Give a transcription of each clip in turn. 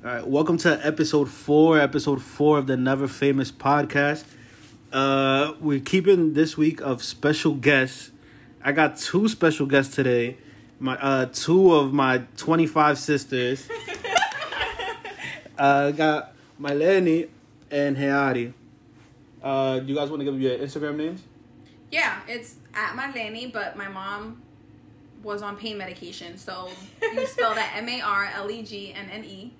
All right, welcome to episode 4 of the Never Famous podcast. We're keeping this week of special guests. I got 2 special guests today. My 2 of my 25 sisters. I got Maleni and Heari. Do you guys want to give your Instagram names? Yeah, it's at Maleni, but my mom was on pain medication, so you spell that MARLEGNNE.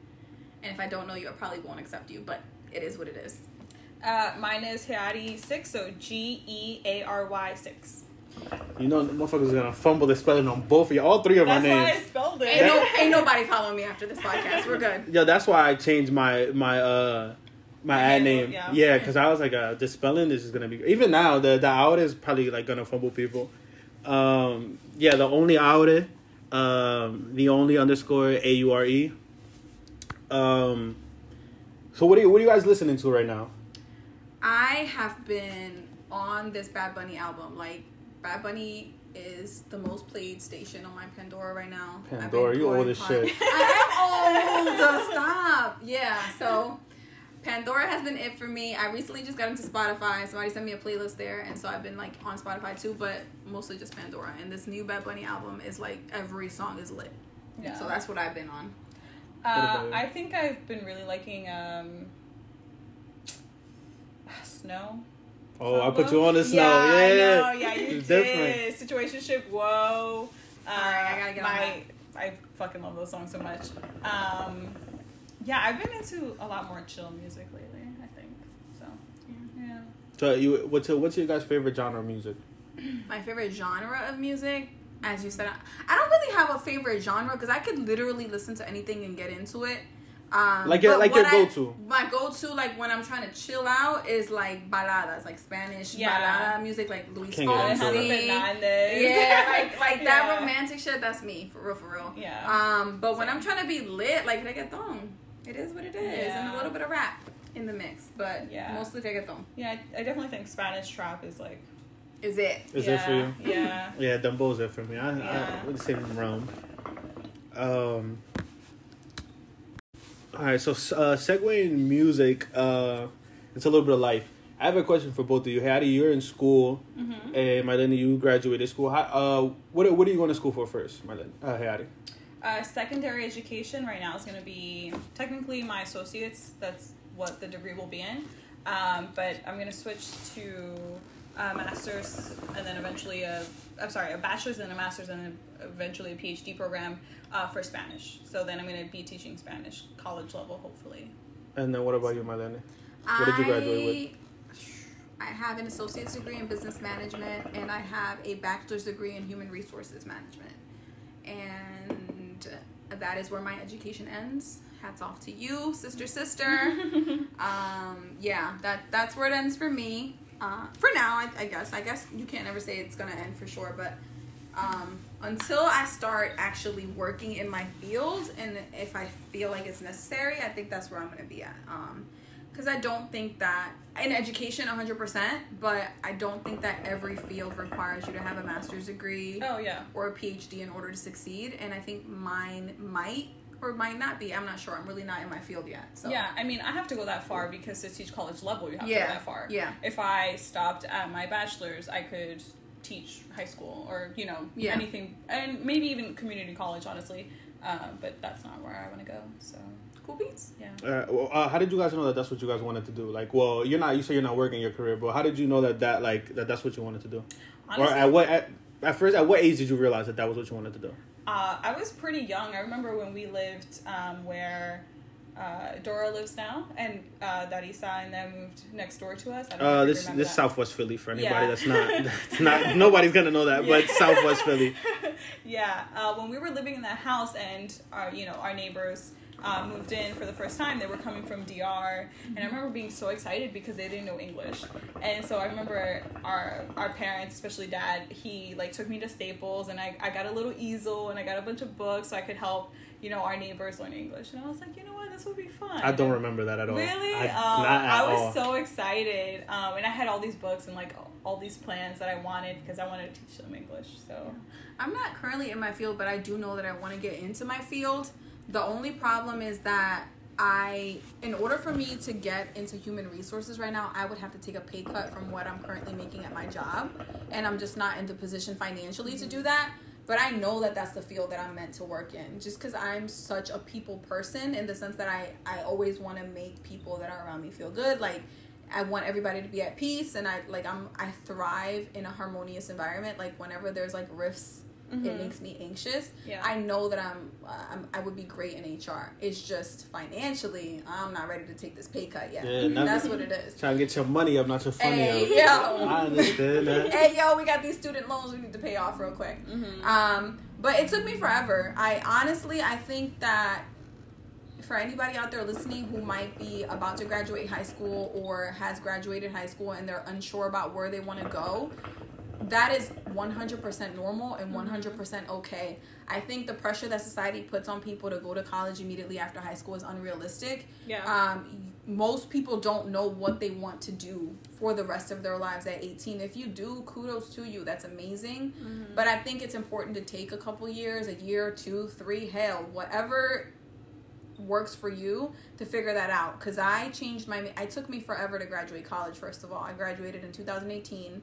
And if I don't know you, I probably won't accept you, but it is what it is. Mine is Heari6, so GEARY6. You know, the motherfuckers are gonna fumble the spelling on both of you. All 3 of our names. That's why I spelled it. Ain't nobody following me after this podcast. We're good. Yeah, that's why I changed my ad name. Yeah, because I was like, the spelling is just gonna be. Even now, the out is probably like gonna fumble people. Yeah, the only out, the only underscore AURE. So what are you guys listening to right now? I have been on this Bad Bunny album. Like, Bad Bunny is the most played station on my Pandora right now. Pandora, you old as shit. I am old. Stop. Yeah, so Pandora has been it for me. I recently just got into Spotify. Somebody sent me a playlist there, and so I've been like on Spotify too, but mostly just Pandora. And this new Bad Bunny album is like every song is lit. Yeah. So that's what I've been on. I think I've been really liking Snow. Oh, I put you on the Snow. Yeah, Yeah, I know. Yeah, you it's did. Different. Situationship. Whoa. Alright, I gotta get on that. I fucking love those songs so much. Yeah, I've been into a lot more chill music lately, I think. So, yeah. So what's your guys' favorite genre of music? My favorite genre of music, as you said, I don't really have a favorite genre because I could literally listen to anything and get into it. Like your go-to. My go-to, like when I'm trying to chill out, is like baladas, like Spanish balada music, like Luis Fonsi. Yeah, like that romantic shit. That's me, for real. Yeah. But when I'm trying to be lit, like reggaeton, it is what it is, and a little bit of rap in the mix, but mostly reggaeton. Yeah, I definitely think Spanish trap is like. Is it? Is it for you? Yeah. Yeah, Dumbo's it for me. I would say realm. All right, so segueing music into a little bit of life. I have a question for both of you. Hattie, you're in school, and Marlene, you graduated school. What are you going to school for first, Marlene? Hattie? Secondary education right now is going to be technically my associates. That's what the degree will be in. But I'm going to switch to a master's and then eventually a bachelor's and a master's and then eventually a PhD program for Spanish. So then I'm going to be teaching Spanish college level, hopefully. And then what about you, Marlene? What did you graduate with? I have an associate's degree in business management, and I have a bachelor's degree in human resources management. And that is where my education ends. Hats off to you, sister. Yeah, that's where it ends for me. For now, I guess you can't ever say it's gonna end for sure, but until I start actually working in my field, and if I feel like it's necessary, I think that's where I'm gonna be at. Because I don't think that in education 100%, but I don't think that every field requires you to have a master's degree or a PhD in order to succeed. And I think mine might or might not be. I'm not sure. I'm really not in my field yet. So. Yeah, I mean, I have to go that far because to teach college level, you have to go that far. Yeah. If I stopped at my bachelor's, I could teach high school or, anything. And maybe even community college, honestly. But that's not where I want to go, so... Cool beats. Yeah. How did you guys know that that's what you guys wanted to do? Like, well, you say you're not working your career, but how did you know that that's what you wanted to do? Honestly, or at what age did you realize that was what you wanted to do? I was pretty young. I remember when we lived where Dora lives now, and Darisa and them moved next door to us. I don't know if this Southwest Philly for anybody that's not nobody's gonna know that, but Southwest Philly. Yeah. When we were living in that house, and our neighbors moved in for the first time, they were coming from DR, and I remember being so excited because they didn't know English. And so I remember our parents, especially Dad, he took me to Staples, and I got a little easel and I got a bunch of books so I could help our neighbors learn English. And I was like, you know what, this would be fun. I don't remember that at all. Really? I was so excited, and I had all these books and all these plans that I wanted because I wanted to teach them English. So I'm not currently in my field, but I do know that I want to get into my field. The only problem is that in order for me to get into human resources right now, I would have to take a pay cut from what I'm currently making at my job. And I'm just not in the position financially to do that. But I know that that's the field that I'm meant to work in, just because I'm such a people person, in the sense that I always want to make people that are around me feel good. Like, I want everybody to be at peace, and I thrive in a harmonious environment. Like, whenever there's like rifts, it makes me anxious. Yeah. I know that I would be great in HR. It's just financially, I'm not ready to take this pay cut yet. Yeah, that's what it is. Trying to get your money up, not your funny up. Yo. I understand that. Hey, yo, we got these student loans we need to pay off real quick. But it took me forever. I think that for anybody out there listening who might be about to graduate high school or has graduated high school and they're unsure about where they want to go, that is 100% normal and 100% okay. I think the pressure that society puts on people to go to college immediately after high school is unrealistic. Yeah. Most people don't know what they want to do for the rest of their lives at 18. If you do, kudos to you. That's amazing. But I think it's important to take a couple years, a year, 2, 3, hell, whatever works for you, to figure that out. Because it took me forever to graduate college, first of all. I graduated in 2018.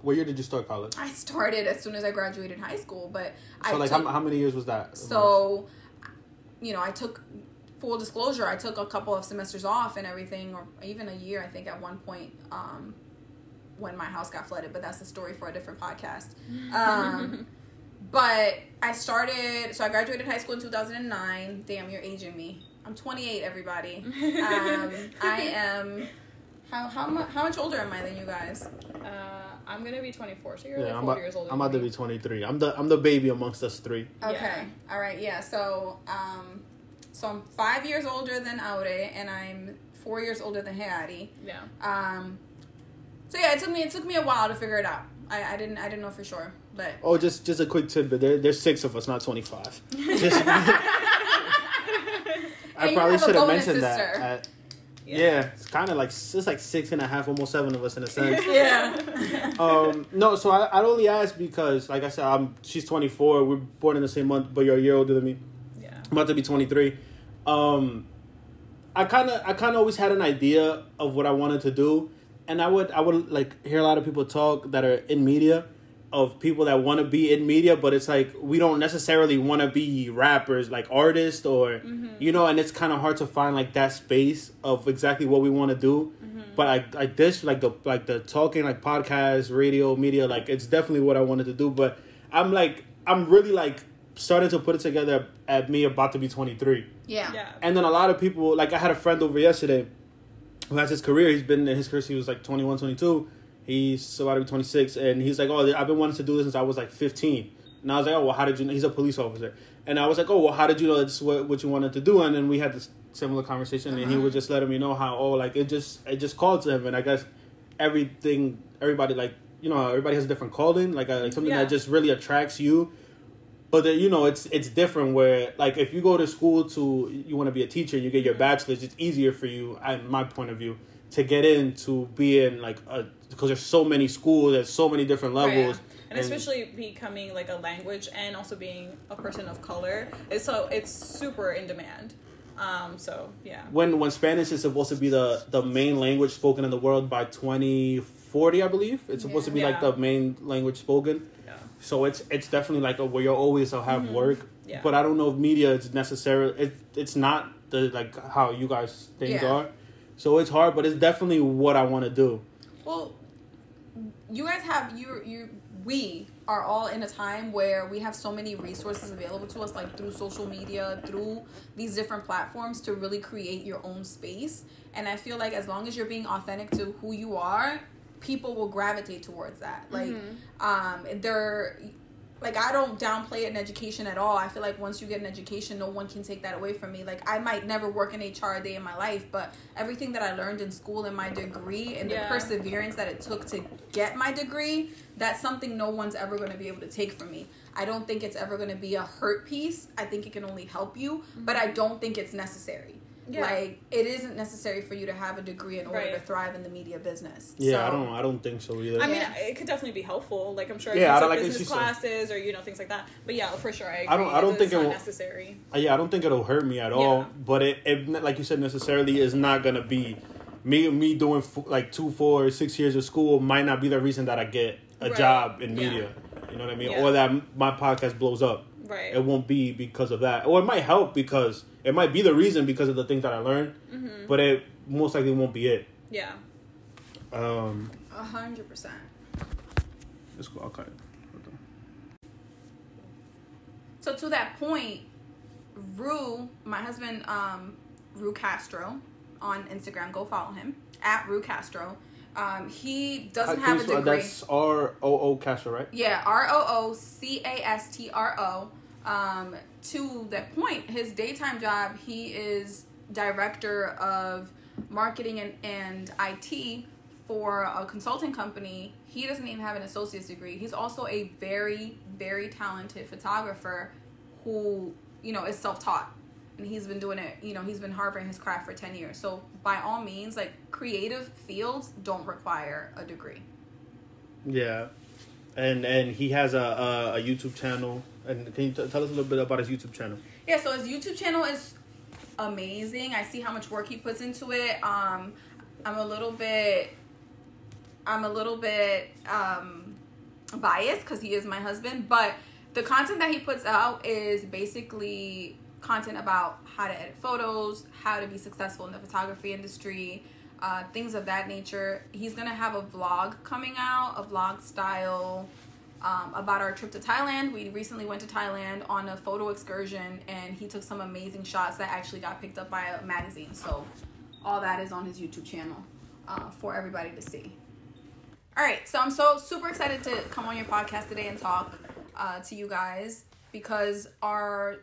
What year did you start college? I started as soon as I graduated high school, but how many years was that? So, I took, full disclosure, I took a couple of semesters off and everything, or even a year, I think, at one point, when my house got flooded, but that's a story for a different podcast. But I graduated high school in 2009. Damn, you're aging me. I'm 28, everybody. I am... How much older am I than you guys? I'm gonna be 24, so you're 4 years older. I'm about to be 23. I'm the baby amongst us three. Okay, yeah. All right, yeah. So I'm 5 years older than Aure, and I'm 4 years older than Heari. Yeah. So yeah, it took me a while to figure it out. I didn't know for sure, but just a quick tidbit. There's 6 of us, not 25. I probably should have mentioned that. Yeah, it's kind of like, it's like 6.5, almost 7 of us in a sense. Yeah. No, so I only asked because, like I said, she's 24. We're born in the same month, but you're a year older than me. Yeah. I'm about to be 23. I kind of always had an idea of what I wanted to do, and I would like hear a lot of people talk that are in media, of people that want to be in media, but it's like we don't necessarily want to be rappers, like artists, or and it's kind of hard to find like that space of exactly what we want to do. But I dish like the talking, like podcast, radio, media, like it's definitely what I wanted to do. But I'm really like starting to put it together at me about to be 23. Yeah. And then a lot of people, like I had a friend over yesterday who has his career. He's been in his career. He was like 21, 22. He's about to be 26, and he's like, oh, I've been wanting to do this since I was like 15. And I was like, oh, well, how did you know? He's a police officer. And I was like, oh, well, how did you know this is what you wanted to do? And then we had this similar conversation, and he was just letting me know how, it just called to him. And I guess everybody, like, everybody has a different calling, like something that just really attracts you. But then, it's different where, like, if you go to school you want to be a teacher, you get your bachelor's, it's easier for you, in my point of view, to get into being like because there's so many schools, there's so many different levels. Right. And especially becoming like a language and also being a person of color, it's super in demand. So yeah. When Spanish is supposed to be the main language spoken in the world by 2040, I believe it's supposed to be like the main language spoken. Yeah. So it's definitely like where you'll always have work. Yeah. But I don't know if media is necessarily it's not the like how you guys things are. So it's hard, but it's definitely what I want to do. Well, you guys have we are all in a time where we have so many resources available to us, like through social media, through these different platforms, to really create your own space. And I feel like as long as you're being authentic to who you are, people will gravitate towards that. Like, Like, I don't downplay an education at all. I feel like once you get an education, no one can take that away from me. Like, I might never work in HR a day in my life, but everything that I learned in school and my degree and the perseverance that it took to get my degree, that's something no one's ever going to be able to take from me. I don't think it's ever going to be a hurt piece. I think it can only help you, but I don't think it's necessary. Yeah. Like, it isn't necessary for you to have a degree in order to thrive in the media business. Yeah, so, I don't think so either. I mean, it could definitely be helpful. Like, I'm sure I don't like business classes or, you know, things like that. But yeah, for sure, I agree. I don't think it's not necessary. Yeah, I don't think it'll hurt me at all. But it, like you said, necessarily is not going to be... Me doing, like, 2, 4, 6 years of school might not be the reason that I get a job in media. You know what I mean? Or that my podcast blows up. Right. It won't be because of that. Or it might help because... It might be the reason because of the things that I learned, but it most likely won't be it. Yeah. 100%. Let's go. I'll cut it. So to that point, my husband, Rue Castro, on Instagram, go follow him at Rue Castro. He doesn't have a degree. That's ROO Castro, right? Yeah, ROOCASTRO. To that point, his daytime job, he is director of marketing and IT for a consulting company. He doesn't even have an associate's degree. He's also a very, very talented photographer who, you know, is self-taught. And he's been doing it, you know, he's been harboring his craft for 10 years. So by all means, like, creative fields don't require a degree. Yeah. And he has a YouTube channel. And can you tell us a little bit about his YouTube channel? Yeah, so his YouTube channel is amazing. I see how much work he puts into it. I'm a little bit biased because he is my husband, but the content that he puts out is basically content about how to edit photos, how to be successful in the photography industry, things of that nature. He's gonna have a vlog coming out, a vlog style. About our trip to Thailand. We recently went to Thailand on a photo excursion, and he took some amazing shots that actually got picked up by a magazine. So all that is on his YouTube channel for everybody to see. All right, so I'm so super excited to come on your podcast today and talk to you guys because our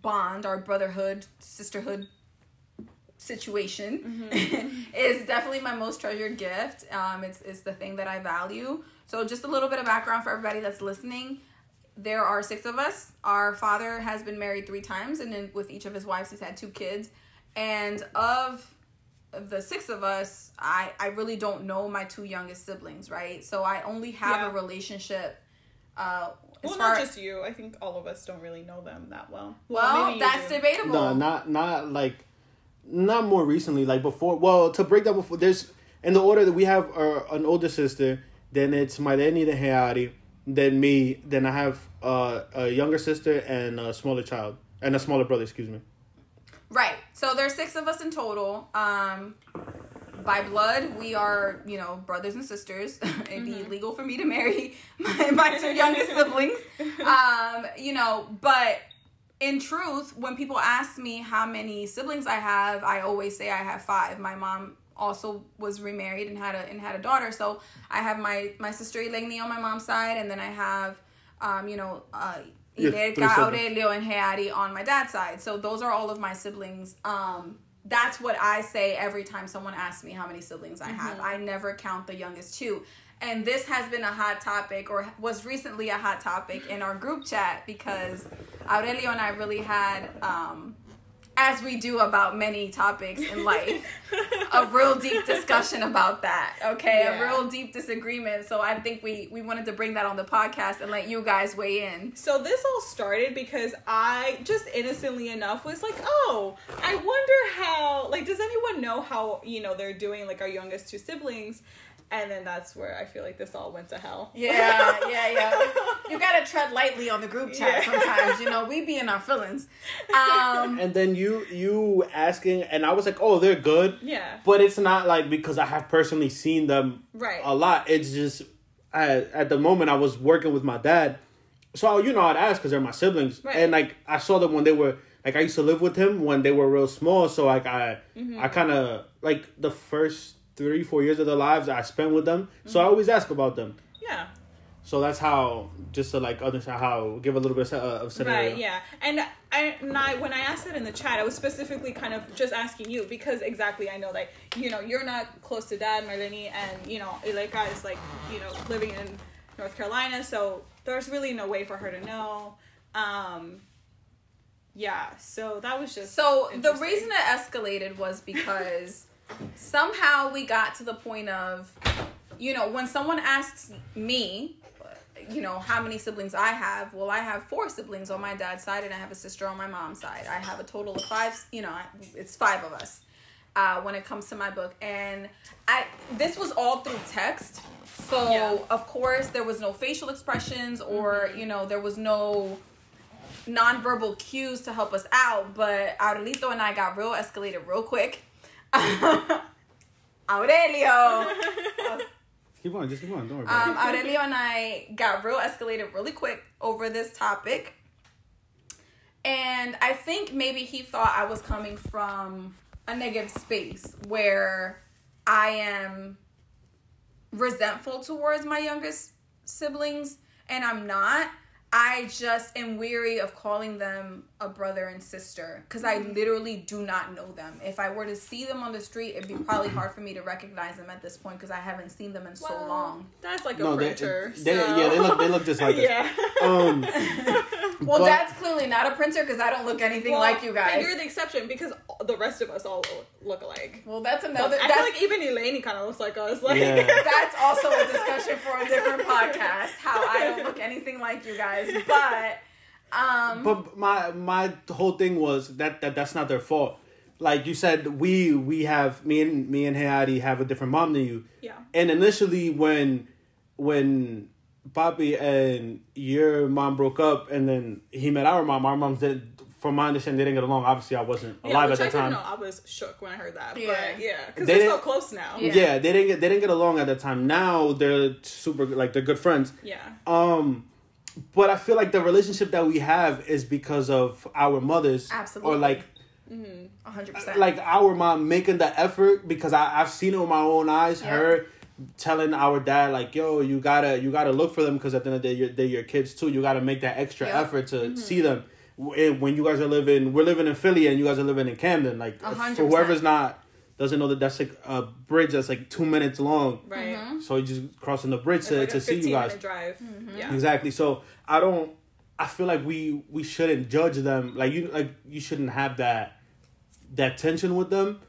bond, our brotherhood, sisterhood situation is definitely my most treasured gift. It's the thing that I value. So just a little bit of background for everybody that's listening. There are 6 of us. Our father has been married 3 times, and then with each of his wives, he's had 2 kids. And of the 6 of us, I really don't know my 2 youngest siblings, right? So I only have a relationship. Well, not just you. I think all of us don't really know them that well. Well, that's debatable. No, not more recently. Like before. Well, to break that before, there's in the order that we have an older sister. Then it's Marlene de Heari, then me, then I have a younger sister and a smaller child, and a smaller brother, excuse me. Right. So there's 6 of us in total. By blood, we are, you know, brothers and sisters. It'd be illegal for me to marry my 2 youngest siblings. You know, but in truth, when people ask me how many siblings I have, I always say I have 5. My mom also was remarried and had a daughter, so I have my sister Eleni on my mom's side, and then I have Aurelio and Heari on my dad's side. So those are all of my siblings. That's what I say every time someone asks me how many siblings I have. I never count the youngest 2. And this has been a hot topic, or was recently a hot topic in our group chat, because Aurelio and I really had as we do about many topics in life, a real deep discussion about that, okay? Yeah. A real deep disagreement. So I think we wanted to bring that on the podcast and let you guys weigh in. So this all started because I just innocently enough was like, oh, I wonder how, like, does anyone know how, you know, they're doing, like, our youngest 2 siblings? And then that's where I feel like this all went to hell. Yeah. You gotta tread lightly on the group chat sometimes. You know, we be in our feelings. And then you asking, and I was like, oh, they're good. Yeah. But it's not like because I have personally seen them a lot. It's just, at the moment I was working with my dad. So, you know, I'd ask because they're my siblings. Right. And, like, I saw them when they were, like, I used to live with him when they were real small. So, like, I kind of, like, the first 3-4 years of their lives I spent with them, so I always ask about them. Yeah. So that's how, just to like understand how, give a little bit of scenario. Right. Yeah. And when I asked it in the chat, I was specifically kind of just asking you because exactly I know that, you know, you're not close to Dad, Marlene, and you know, Eleka is like, you know, living in North Carolina, so there's really no way for her to know. Yeah, so that was just So the reason it escalated was because somehow we got to the point of, you know, when someone asks me, you know, how many siblings I have, well, I have 4 siblings on my dad's side, and I have a sister on my mom's side. I have a total of 5, you know, it's 5 of us when it comes to my book. And this was all through text. So, of course, there was no facial expressions or, you know, there was no nonverbal cues to help us out, but Aurelito and I got real escalated real quick. Aurelio! Keep on, just keep on. Don't worry about it. Aurelio and I got real escalated really quick over this topic. And I think maybe he thought I was coming from a negative space where I am resentful towards my youngest siblings, and I'm not. I just am weary of calling them a brother and sister because I literally do not know them. If I were to see them on the street, it'd be probably hard for me to recognize them at this point because I haven't seen them in so long. That's like a printer. Yeah, they look just like us. Well, Dad's clearly not a printer because I don't look anything like you guys. And you're the exception because the rest of us all look alike. Well, that's another. I feel like even Elaine kind of looks like us. Like that's also a discussion for a different podcast. How I don't look anything like you guys. But my whole thing was that's not their fault. Like you said, we have me and Hayati have a different mom than you. Yeah. And initially when Papi and your mom broke up and then he met our moms did, from my understanding, they didn't get along. Obviously, I wasn't alive at that time. I was shook when I heard that. Yeah. But because they're so close now. Yeah, they didn't get along at that time. Now they're super, like, they're good friends. Yeah. But I feel like the relationship that we have is because of our mothers. Absolutely. Or like 100%. Like our mom making the effort, because I've seen it with my own eyes. Yeah. Her telling our dad, like, yo, you gotta look for them because at the end of the day, they're your kids too. You gotta make that extra effort to see them. When you guys are we're living in Philly and you guys are living in Camden. Like, 100%. for whoever's doesn't know that's like a bridge that's like 2 minutes long. Right. Mm-hmm. So you just crossing the bridge to see you guys. Drive. Mm-hmm. Yeah. Exactly. So I feel like we shouldn't judge them. You shouldn't have that tension with them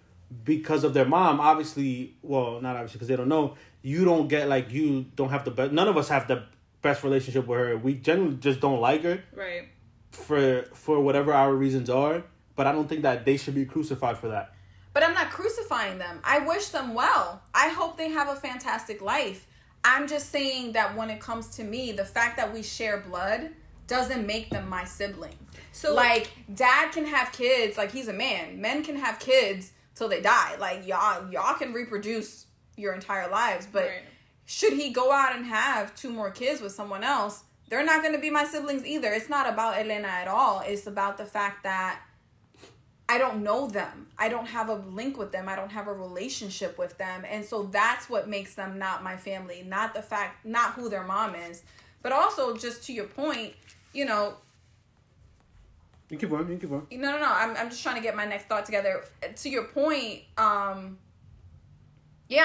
because of their mom. Obviously, well, not obviously because they don't know. You don't get, like, you don't have the best. None of us have the best relationship with her. We generally just don't like her. Right. For whatever our reasons are, but I don't think that they should be crucified for that. But I'm not crucifying them. I wish them well. I hope they have a fantastic life. I'm just saying that when it comes to me, the fact that we share blood doesn't make them my sibling. So, like, Dad can have kids. Like, he's a man. Men can have kids till they die. Like, y'all can reproduce your entire lives. But should he go out and have 2 more kids with someone else, they're not going to be my siblings either. It's not about Elena at all. It's about the fact that I don't know them. I don't have a link with them. I don't have a relationship with them. And so that's what makes them not my family. Not who their mom is. But also, just to your point, you know... You keep on. No. I'm just trying to get my next thought together. To your point, yeah,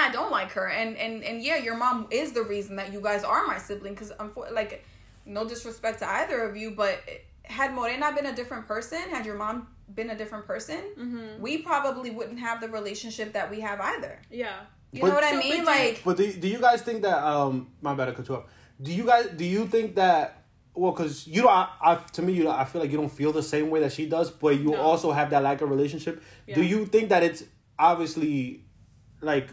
I don't like her. And yeah, your mom is the reason that you guys are my sibling. Because, like, no disrespect to either of you, but had Morena been a different person, had your mom been a different person, we probably wouldn't have the relationship that we have either. Yeah. You know what I mean? But do you guys think that, my bad, I cut you off. Do you think that, well, because to me, I feel like you don't feel the same way that she does, but you also have that lack of relationship. Yeah. Do you think that it's obviously, like,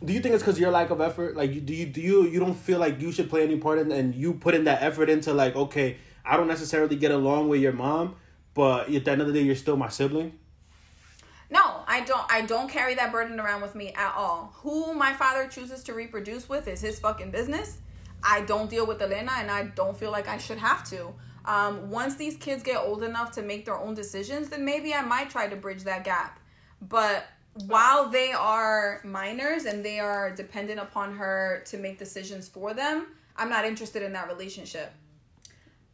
do you think it's because your lack of effort? Like, do you don't feel like you should play any part in, and you put in that effort into, like, okay, I don't necessarily get along with your mom, but at the end of the day, you're still my sibling? No, I don't carry that burden around with me at all. Who my father chooses to reproduce with is his fucking business. I don't deal with Elena, and I don't feel like I should have to. Once these kids get old enough to make their own decisions, then maybe I might try to bridge that gap. But while they are minors and they are dependent upon her to make decisions for them, I'm not interested in that relationship.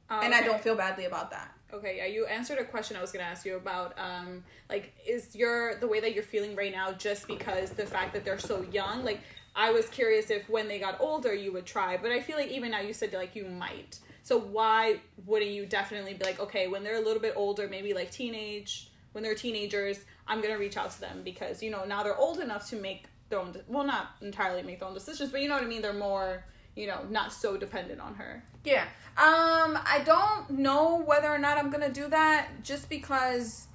And I don't feel badly about that. Okay, yeah, you answered a question I was going to ask you about, like, is the way that you're feeling right now just because the fact that they're so young? Like, I was curious if when they got older you would try, but I feel like even now you said, like, you might. So why wouldn't you definitely be like, okay, when they're a little bit older, maybe like when they're teenagers, I'm going to reach out to them because, you know, now they're old enough to make their own, well, not entirely make their own decisions, but you know what I mean? They're more, you know, not so dependent on her. Yeah. I don't know whether or not I'm going to do that just because,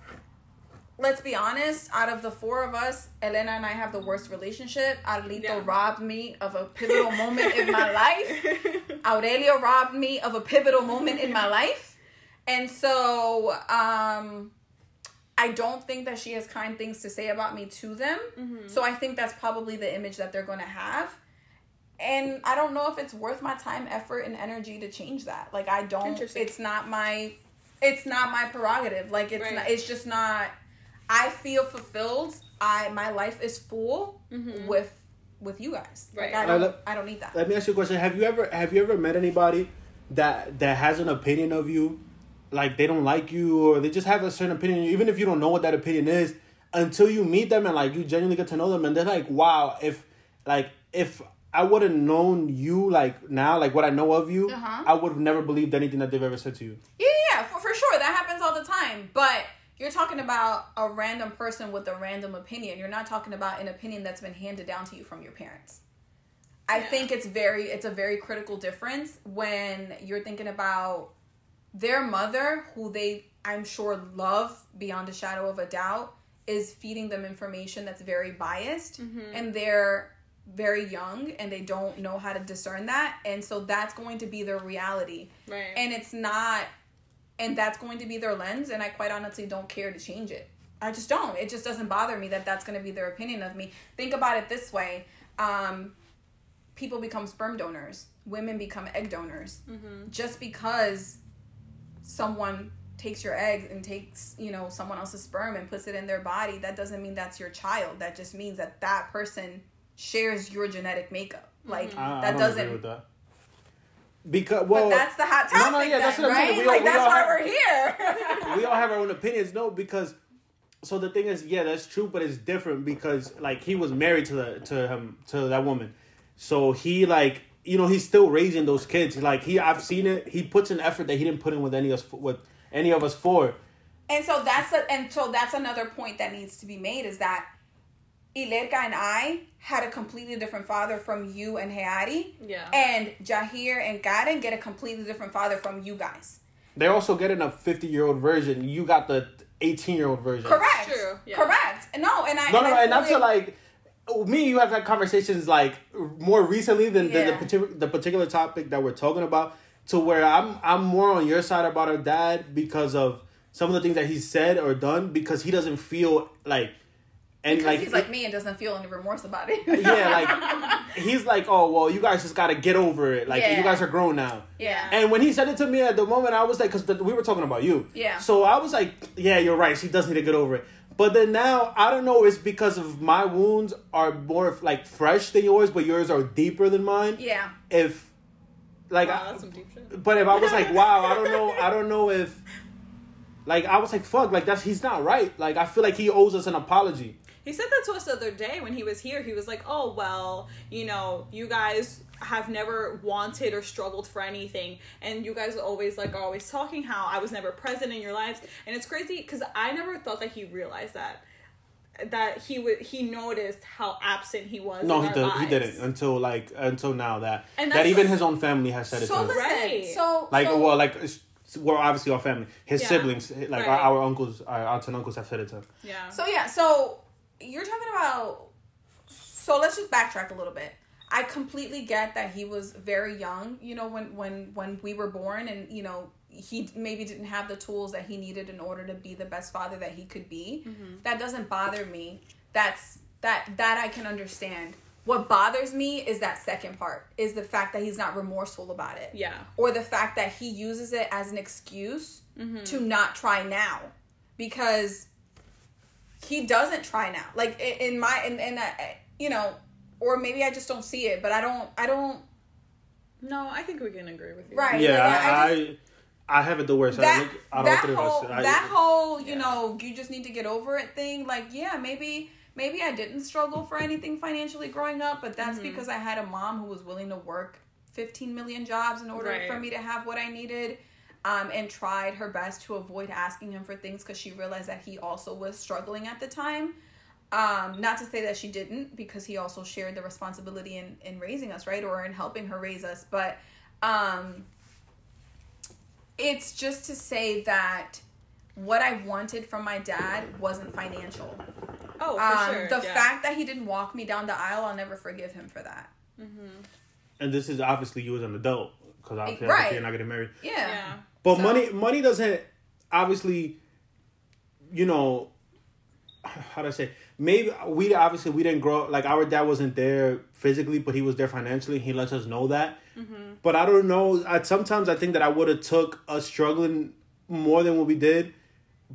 let's be honest, out of the four of us, Elena and I have the worst relationship. Arlito robbed me of a pivotal moment in my life. Aurelio robbed me of a pivotal moment in my life. And so, I don't think that she has kind things to say about me to them. Mm-hmm. So I think that's probably the image that they're going to have. And I don't know if it's worth my time, effort, and energy to change that. Like, I don't, it's not my prerogative. Like, it's not, it's just not, I feel fulfilled. My life is full with you guys. Right. Like, I don't need that. Let me ask you a question. Have you ever met anybody that has an opinion of you? Like, they don't like you, or they just have a certain opinion, even if you don't know what that opinion is, until you meet them and, like, you genuinely get to know them, and they're like, wow, if I would have known you, like, now, like, what I know of you, I would have never believed anything that they've ever said to you. Yeah, for sure. That happens all the time. But you're talking about a random person with a random opinion. You're not talking about an opinion that's been handed down to you from your parents. I think it's a very critical difference when you're thinking about their mother, who they, I'm sure, love beyond a shadow of a doubt, is feeding them information that's very biased. And they're very young and they don't know how to discern that, and so that's going to be their reality, right? And it's not, and that's going to be their lens, and I quite honestly don't care to change it. I just don't. It just doesn't bother me that that's going to be their opinion of me. Think about it this way. People become sperm donors, women become egg donors. Just because someone takes your egg and takes, you know, someone else's sperm and puts it in their body, that doesn't mean that's your child. That just means that that person shares your genetic makeup. Like, that doesn't agree with that. Because, well, but that's the hot topic, that's what I'm saying. That's why we're here. We all have our own opinions. No, because, so the thing is, yeah, that's true, but it's different because, like, he was married to that woman. So he, like, you know, he's still raising those kids. Like, I've seen it. He puts an effort that he didn't put in with any of us for. And so that's another point that needs to be made, is that Ilerka and I had a completely different father from you and Hayati. Yeah. And Jahir and Karen get a completely different father from you guys. They're also getting a 50-year-old version. You got the 18-year-old version. Correct. True. Yeah. Correct. And not to, like, me and you have had conversations, like, more recently than the particular topic that we're talking about, to where I'm more on your side about our dad because of some of the things that he's said or done, because he doesn't feel like. And because, like, he's like me and doesn't feel any remorse about it. Yeah, like, he's like, oh, well, you guys just got to get over it. Like, you guys are grown now. Yeah. And when he said it to me at the moment, I was like, because we were talking about you. Yeah. So I was like, yeah, you're right. She does need to get over it. But then now, I don't know, it's because of my wounds are more, like, fresh than yours, but yours are deeper than mine. Yeah. If, like, wow, that's some deep shit. But if I was like, wow, I don't know if, like, I was like, fuck, like, he's not right. Like, I feel like he owes us an apology. He said that to us the other day when he was here. He was like, oh, well, you know, you guys have never wanted or struggled for anything. And you guys always, like, are always talking how I was never present in your lives. And it's crazy because I never thought that he realized that he noticed how absent he was. No, he didn't until now that even his own family has said it to him. Right. We're obviously our family. His siblings, like our uncles, our aunts and uncles have said it to him. Yeah. So you're talking about, so let's just backtrack a little bit. I completely get that he was very young, you know, when we were born, and, you know, he maybe didn't have the tools that he needed in order to be the best father that he could be. That doesn't bother me. That I can understand. What bothers me is that second part, is the fact that he's not remorseful about it. Yeah. Or the fact that he uses it as an excuse to not try now, because he doesn't try now. Like, you know, or maybe I just don't see it, but I don't. No, I think we can agree with you. Right. Yeah, I have it the worst. That whole, you know, you just need to get over it thing. Like, yeah, maybe I didn't struggle for anything financially growing up, but that's because I had a mom who was willing to work 15 million jobs in order for me to have what I needed. And tried her best to avoid asking him for things because she realized that he also was struggling at the time. Not to say that she didn't, because he also shared the responsibility in raising us, right? Or in helping her raise us. But it's just to say that what I wanted from my dad wasn't financial. Oh, for sure. The fact that he didn't walk me down the aisle, I'll never forgive him for that. Mm-hmm. And this is obviously you as an adult, because obviously you're not getting married. Yeah. But money doesn't, obviously, you know, how do I say? Maybe we didn't grow, like our dad wasn't there physically, but he was there financially. He lets us know that. Mm-hmm. But I don't know. Sometimes I think that I would have took us struggling more than what we did.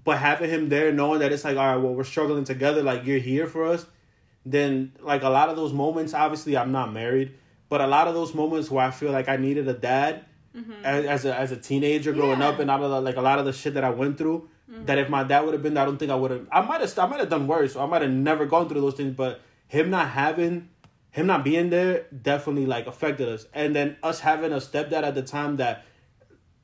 But having him there, knowing that it's like, all right, well, we're struggling together. Like, you're here for us. Then, like, a lot of those moments, obviously I'm not married, but a lot of those moments where I feel like I needed a dad, mm-hmm. as a teenager growing up, and out of a lot of the shit that I went through, mm-hmm. that if my dad would have been there, I don't think I would have. I might have done worse. Or I might have never gone through those things. But him not being there definitely like affected us. And then us having a stepdad at the time that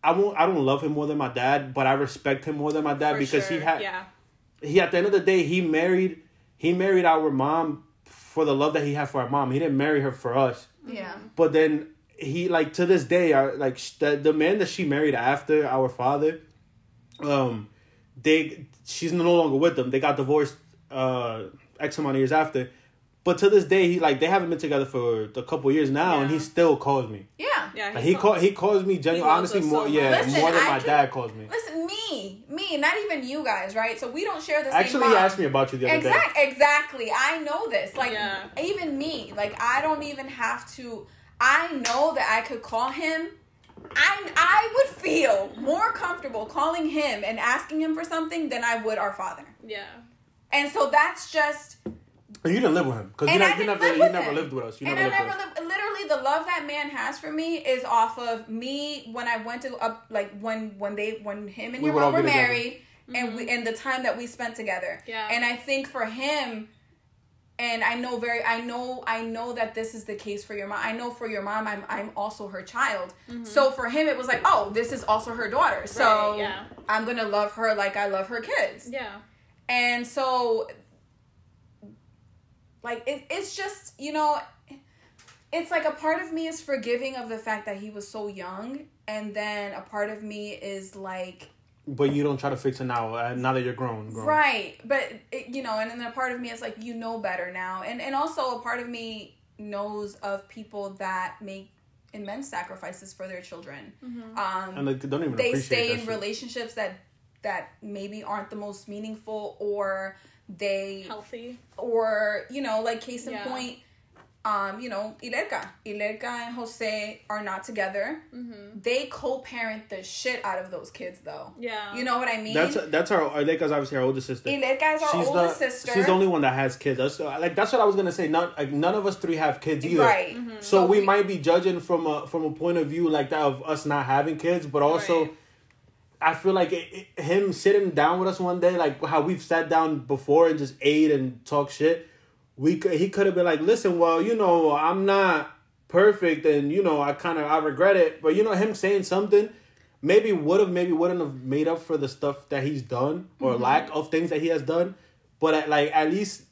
I don't love him more than my dad, but I respect him more than my dad because he at the end of the day he married our mom for the love that he had for our mom. He didn't marry her for us. Yeah. But then he, like, to this day, the man that she married after our father, she's no longer with them. They got divorced X amount of years after. But to this day, they haven't been together for a couple years now, and he still calls me. Yeah. Yeah. He calls me genuinely, honestly, more more than my dad calls me. Listen, me, not even you guys, right? So we don't share the same Actually, mom. he asked me about you the other day. Exactly. I know this. Like, even me, like, I don't even have to. I know that I could call him. I would feel more comfortable calling him and asking him for something than I would our father. Yeah. And so that's just. But you didn't live with him because you never lived with us. Literally, the love that man has for me is off of me when I went to when him and your mom were married, mm-hmm. and the time that we spent together. Yeah. And I think for him, and I know that this is the case for your mom. I know for your mom, I'm also her child. Mm-hmm. So for him, it was like, oh, this is also her daughter. So I'm gonna love her like I love her kids. Yeah. And so. Like, it's just, you know, it's like a part of me is forgiving of the fact that he was so young. And then a part of me is like... But you don't try to fix it now that you're grown. Right. But, you know, and then a part of me is like, you know better now. And also a part of me knows of people that make immense sacrifices for their children. Mm-hmm. And they don't even they stay in relationships that maybe aren't the most meaningful or... they healthy, or, you know, like, case in point, you know, Ilerka and Jose are not together. Mm-hmm. They co-parent the shit out of those kids, though. Yeah, you know what I mean. That's Ilerka's obviously our older sister. Ilerka is our oldest sister. She's the only one that has kids. That's what I was gonna say. None of us three have kids either. Right. Mm-hmm. So we might be judging from a point of view like that of us not having kids, but also. Right. I feel like him sitting down with us one day, like how we've sat down before and just ate and talked shit, he could have been like, listen, well, you know, I'm not perfect and, you know, I regret it. But, you know, him saying something maybe wouldn't have made up for the stuff that he's done or mm-hmm. lack of things that he has done. But at least,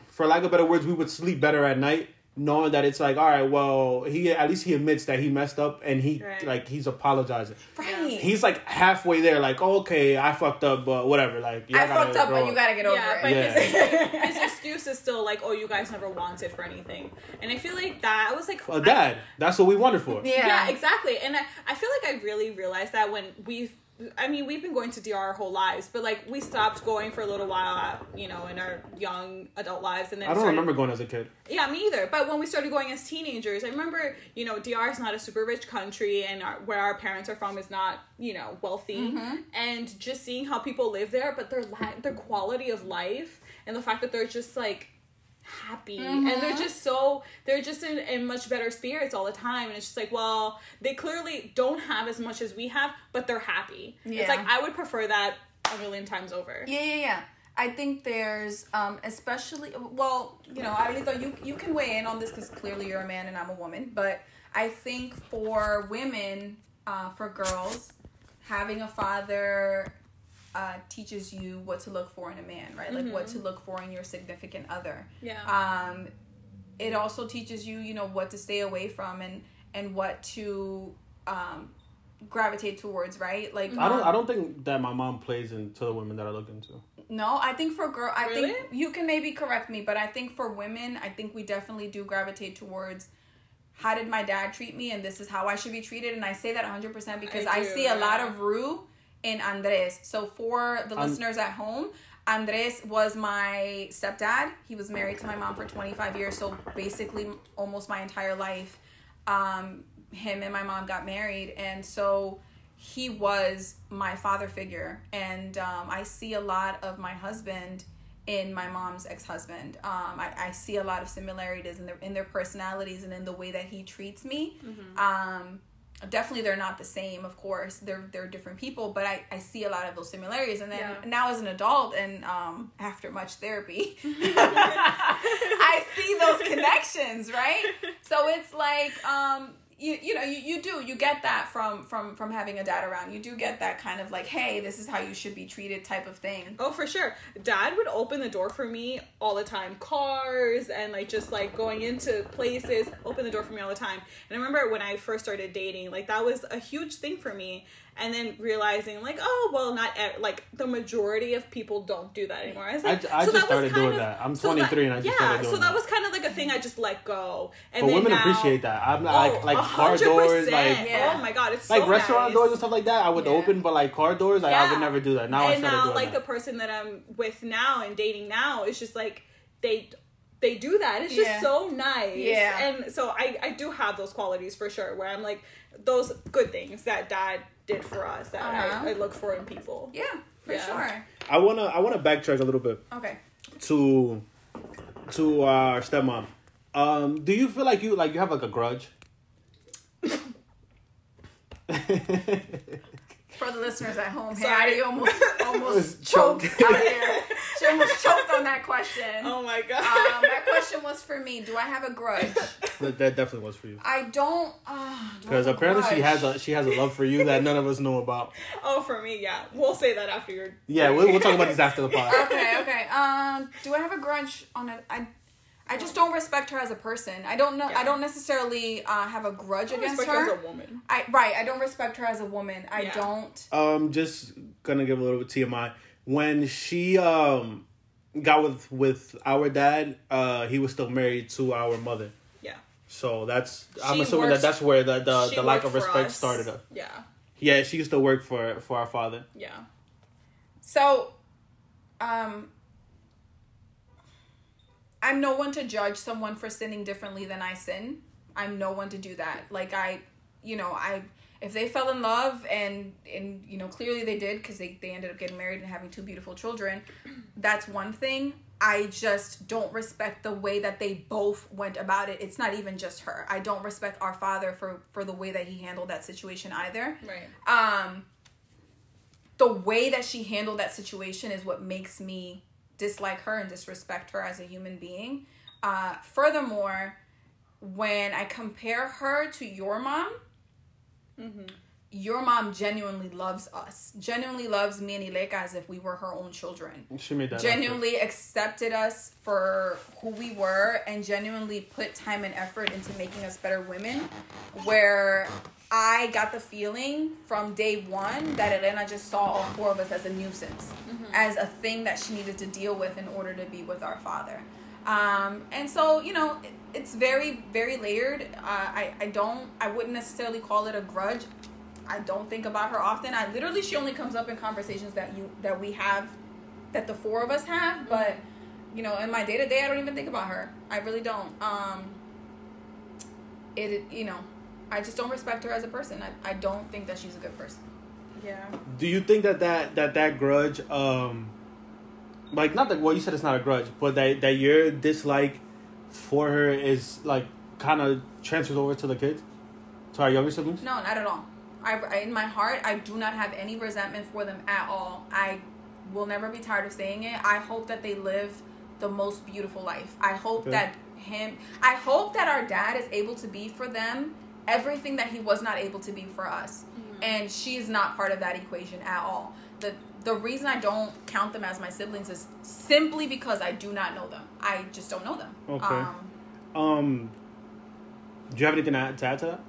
for lack of better words, we would sleep better at night. Knowing that it's like, all right, well, he admits that he messed up and he's apologizing. Right. He's like halfway there, like, oh, okay, I fucked up, but whatever. Like, I fucked up, but you gotta get over it. But his excuse is still like, oh, you guys never wanted for anything. And I feel like that was like... Dad, that's what we wanted for. Yeah, exactly. And I feel like I really realized that when we've been going to DR our whole lives, but like we stopped going for a little while, you know, in our young adult lives, and then I don't remember going as a kid. Yeah, me either. But when we started going as teenagers, I remember, you know, DR is not a super rich country, and where our parents are from is not, you know, wealthy, mm-hmm. and just seeing how people live there, but their quality of life and the fact that they're just like happy mm-hmm. and they're just in much better spirits all the time, and it's just like, well, they clearly don't have as much as we have, but they're happy. It's like I would prefer that a million times over. Yeah. I think there's especially, well, you know, Aurelito, you can weigh in on this because clearly you're a man and I'm a woman, but I think for women, for girls, having a father teaches you what to look for in a man, right? Like what to look for in your significant other. Yeah. It also teaches you, you know, what to stay away from and what to gravitate towards, right? Like I don't think that my mom plays into the women that I look into. No, I think for I really? think you can maybe correct me, but I think for women, I think we definitely do gravitate towards how did my dad treat me, and this is how I should be treated. And I say that 100% because I see a lot of Rue in Andres. So for the listeners at home, Andres was my stepdad. He was married to my mom for 25 years. So basically almost my entire life, him and my mom got married. And so he was my father figure. And I see a lot of my husband in my mom's ex-husband. I see a lot of similarities in their personalities and in the way that he treats me. Definitely they're not the same, of course. They're different people, but I see a lot of those similarities. And then now as an adult and after much therapy, I see those connections, right? So it's like you get that from having a dad around. You do get that kind of like, hey, this is how you should be treated type of thing. Oh, for sure. Dad would open the door for me all the time. Cars and like just like going into places, open the door for me all the time. And I remember when I first started dating, like that was a huge thing for me. And then realizing like, oh, well, not like the majority of people don't do that anymore. I was like, I just started doing that. I'm 23 and I just started doing that. So that was kind of like a thing I just let go. And but women appreciate that. I'm like car doors, like oh my god, it's like so restaurant nice. doors and stuff like that. I would open, but like car doors, like I would never do that. Now I started doing that. Like the person that I'm with now and dating now, it's just like they do that. It's just so nice. Yeah. And so I do have those qualities for sure where I'm like those good things that dad did for us that I look for in people. Yeah, for sure. I wanna backtrack a little bit. Okay. To our stepmom. Do you feel like you have like a grudge? For the listeners at home, Hattie almost choked out here. She almost choked on that question. Oh my god. That question was for me. Do I have a grudge? That definitely was for you. I don't. Because apparently she has a love for you that none of us know about. Oh, for me, yeah. We'll say that after your. Yeah, we'll talk about this after the pod. Okay. Do I have a grudge on it? I just don't respect her as a person. I don't know. Yeah. I don't necessarily have a grudge against her. Her as a woman. I don't respect her as a woman. I don't. Just gonna give a little bit TMI. When she got with our dad, he was still married to our mother. Yeah. So I'm assuming that's where the lack of respect started. Yeah. Yeah, she used to work for our father. Yeah. So, I'm no one to judge someone for sinning differently than I sin. I'm no one to do that. Like if they fell in love and clearly they did because they ended up getting married and having 2 beautiful children, that's one thing. I just don't respect the way that they both went about it. It's not even just her. I don't respect our father for the way that he handled that situation either. Right. The way that she handled that situation is what makes me dislike her and disrespect her as a human being. Furthermore, when I compare her to your mom, your mom genuinely loves us. Genuinely loves me and Ileka as if we were her own children. She made that genuinely accepted us for who we were and genuinely put time and effort into making us better women. Where I got the feeling from day one that Elena just saw all 4 of us as a nuisance, as a thing that she needed to deal with in order to be with our father. And so, it's very, very layered. I wouldn't necessarily call it a grudge. I don't think about her often. She only comes up in conversations that we have, that the 4 of us have. But, in my day to day, I don't even think about her. I really don't. I just don't respect her as a person. I don't think that she's a good person. Yeah. Do you think that grudge, like, not that, well, you said it's not a grudge, but that your dislike for her is, like, kind of transfers over to the kids? To our younger siblings? No, not at all. In my heart, I do not have any resentment for them at all. I will never be tired of saying it. I hope that they live the most beautiful life. I hope that our dad is able to be for them everything that he was not able to be for us. Mm-hmm. And she is not part of that equation at all. The reason I don't count them as my siblings is simply because I do not know them. I just don't know them. Okay. Do you have anything to add to that?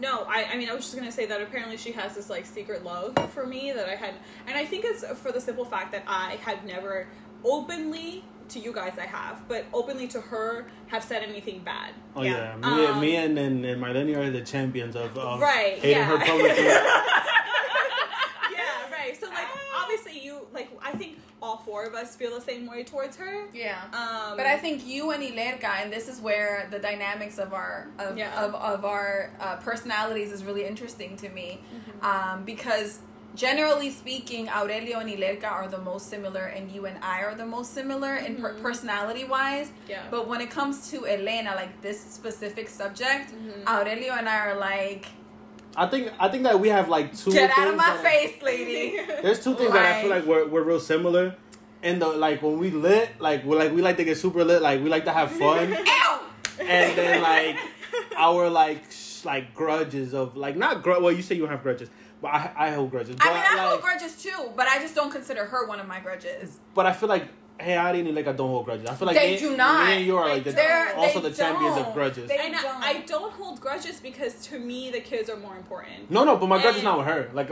No, I mean, I was just going to say that apparently she has this, like, secret love for me that I had, and I think it's for the simple fact that I had never openly, to you guys I have, but openly to her have said anything bad. Oh, yeah. Me and Marlene are the champions of right, hating her publicly. Yeah, right. So, like, obviously you, like, I think all four of us feel the same way towards her. Yeah. But I think you and Ilerka, and this is where the dynamics of our personalities is really interesting to me, because generally speaking, Aurelio and Ilerka are the most similar, and you and I are the most similar in personality wise. Yeah. But when it comes to Elena, like this specific subject, Aurelio and I are like, I think that we have like two. Get out of my face, lady. There's two things that I feel like we're real similar. And like when we lit, like we like to get super lit, like we like to have fun. And then like our like grudges of like not well, you say you don't have grudges, but I hold grudges. But, I hold grudges too, but I just don't consider her one of my grudges. But I feel like Ari and Ilerka don't hold grudges. I feel like they do not. Me and you are like the champions of grudges. I don't hold grudges because to me the kids are more important. No, but my grudge is not with her. Like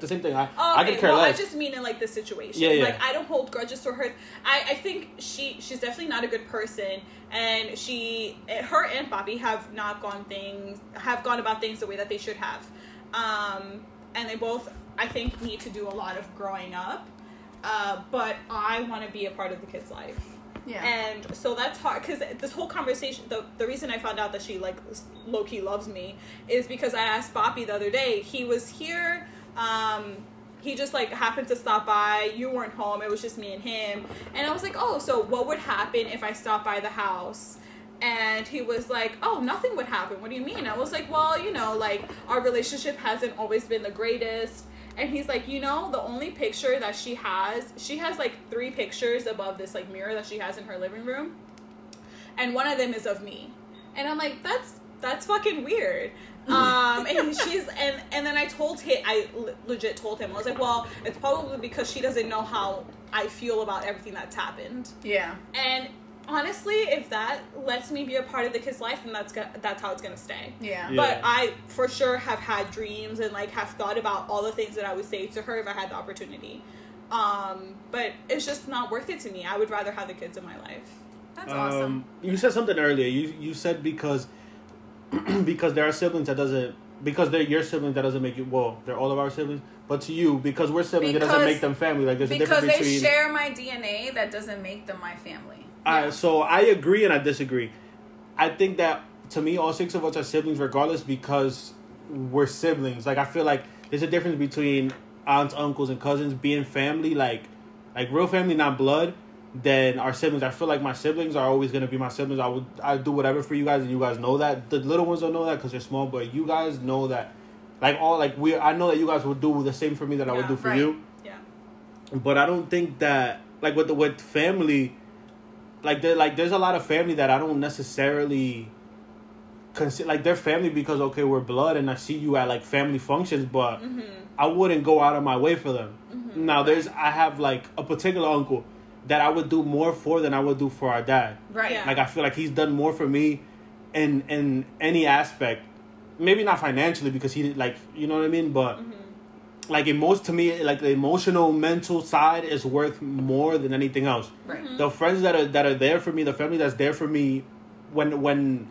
the same thing. I could care less. I just mean in like the situation. Yeah. Like I don't hold grudges for her. I think she's definitely not a good person, and her and Papi have gone about things the way that they should have, and they both I think need to do a lot of growing up. But I want to be a part of the kid's life. Yeah. And so that's hard, because this whole conversation, the reason I found out that she, like, low-key loves me is because I asked Papi the other day. He was here. He just, like, happened to stop by. You weren't home. It was just me and him. And I was like, oh, so what would happen if I stopped by the house? And he was like, oh, nothing would happen. What do you mean? I was like, well, you know, like, our relationship hasn't always been the greatest. And he's like, you know, the only picture that she has like 3 pictures above this like mirror that she has in her living room, and one of them is of me. And I'm like, that's fucking weird. And then I legit told him, I was like, well, it's probably because she doesn't know how I feel about everything that's happened. Yeah. And honestly, if that lets me be a part of the kid's life, then that's how it's gonna stay. Yeah. But I for sure have had dreams and like have thought about all the things that I would say to her if I had the opportunity. But it's just not worth it to me. I would rather have the kids in my life. That's awesome. You said something earlier. You said because there are siblings because they're your siblings that doesn't make you, well, they're all of our siblings, but to you, because we're siblings, it doesn't make them family. Like there's a difference between, because they share my DNA, that doesn't make them my family. So I agree and I disagree. I think that to me, all 6 of us are siblings regardless because we're siblings. Like I feel like there's a difference between aunts, uncles, and cousins being family, like real family, not blood, than our siblings. I feel like my siblings are always gonna be my siblings. I do whatever for you guys, and you guys know that. The little ones don't know that because they're small, but you guys know that. I know that you guys will do the same for me that I would do for you. Yeah. But I don't think that with family. There's a lot of family that I don't necessarily consider, like, they're family because, okay, we're blood and I see you at, like, family functions, but I wouldn't go out of my way for them. Now, I have, like, a particular uncle that I would do more for than I would do for our dad. Right. Yeah. Like, I feel like he's done more for me in any aspect. Maybe not financially because he, like, you know what I mean? But... Like to me, like the emotional, mental side is worth more than anything else. Right. The friends that are there for me, the family that's there for me, when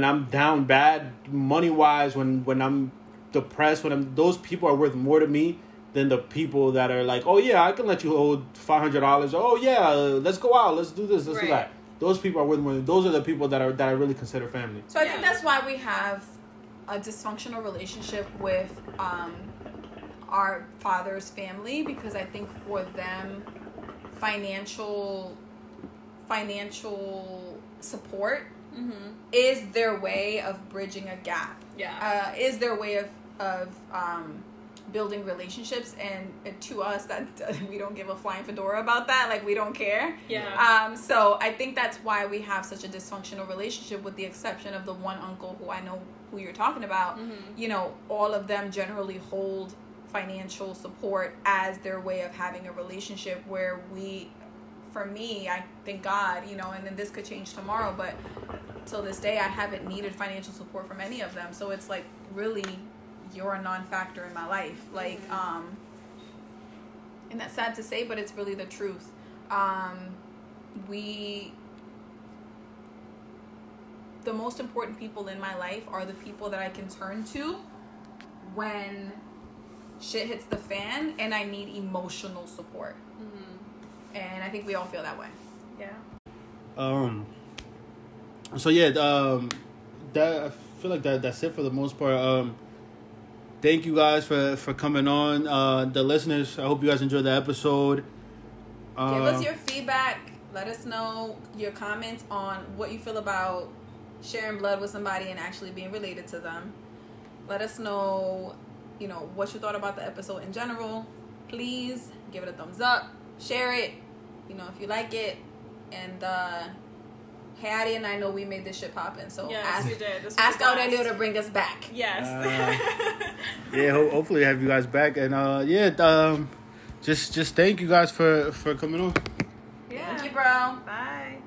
I'm down bad, money wise, when I'm depressed, those people are worth more to me than the people that are like, oh yeah, I can let you hold $500. Oh yeah, let's go out, let's do this, let's do that. Those people are worth more. Those are the people that I really consider family. So I think that's why we have a dysfunctional relationship with our father's family, because I think for them financial support is their way of bridging a gap. Yeah. Is their way of building relationships, and to us that we don't give a flying fedora about that. Like, we don't care. Yeah. So I think that's why we have such a dysfunctional relationship, with the exception of the one uncle who I know who you're talking about. You know, all of them generally hold financial support as their way of having a relationship, where for me, I thank God, you know, and then this could change tomorrow, but till this day I haven't needed financial support from any of them. So it's like, really, you're a non-factor in my life. Like, and that's sad to say, but it's really the truth. The most important people in my life are the people that I can turn to when shit hits the fan and I need emotional support. And I think we all feel that way. Yeah. So yeah, that, I feel like that's it for the most part. Thank you guys for coming on. The listeners, I hope you guys enjoyed the episode. Give us your feedback. Let us know your comments on what you feel about sharing blood with somebody and actually being related to them. Let us know, you know, what you thought about the episode in general. Please give it a thumbs up. Share it, you know, if you like it. And Hattie and I know we made this shit poppin', so yes, we did. Ask Aurelio to bring us back. Yes. Yeah, hopefully have you guys back. And just thank you guys for coming on. Yeah. Thank you, bro. Bye.